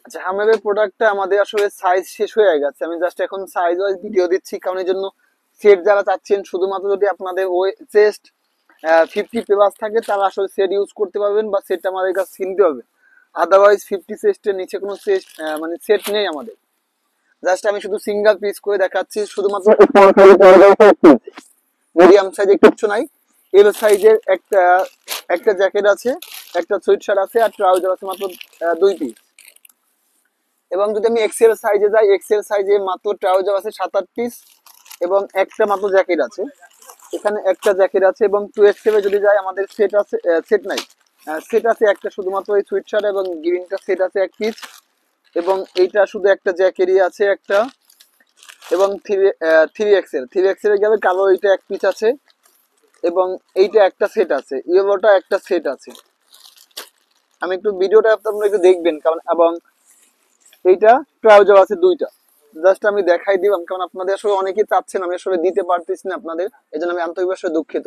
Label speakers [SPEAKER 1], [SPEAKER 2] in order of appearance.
[SPEAKER 1] আচ্ছা, আমাদের প্রোডাক্টটা আমাদের আসলে সাইজ শেষ হয়ে গেছে। আমি জাস্ট এখন সাইজ ওয়াইজ ভিডিও দিচ্ছি, কারণ এই জন্য সেট যারা চাচ্ছেন শুধুমাত্র যদি আপনাদের ওই চেস্ট 50 প্লাস থাকে তারা আসলে সেট ইউজ করতে পারবেন বা সেটটা আমাদের কাছে কিনতে হবে। আদারওয়াইজ 50 চেস্টের নিচে কোনো চেস্ট মানে সেট নেই আমাদের। জাস্ট আমি শুধু সিঙ্গেল পিস করে দেখাচ্ছি, শুধুমাত্র মিডিয়াম সাইজে কিচ্ছু নাই। এল সাইজের একটা একটা জ্যাকেট আছে, একটা সুইট শার্ট আছে, আর ট্রাউজার আছে মাত্র 2 পিস। এবং যদি আমি এক্সেল সাইজে যাই, এক্সেল সাইজে মাত্র ট্রাউজার আছে 7-8 পিস এবং একটা মাত্র জ্যাকেট আছে। এখানে একটা জ্যাকেট আছে। এবং 2 এক্সেলে যদি যাই আমাদের সেট আছে, সেট নাই, সেট আছে একটা শুধুমাত্র এই সুইট শার্ট এবং গ্রিনটা সেট আছে 1 পিস। এবং এইটা শুধু একটা জ্যাকেটই আছে একটা। এবং থ্রি এক্সেলে গেলে কালো এইটা 1 পিস আছে এবং এইটা একটা সেট আছে, ইয়েলোটা একটা সেট আছে। আমি একটু ভিডিওটা আপনারা একটু দেখবেন, কারণ এবং এইটা ট্রাউজার আছে 2টা। জাস্ট আমি দেখাই দিলাম, কারণ আপনাদের আসলে অনেকেই চাচ্ছেন, আমি আসলে দিতে পারতেছি না আপনাদের, এই জন্য আমি আন্তরিকভাবে দুঃখিত।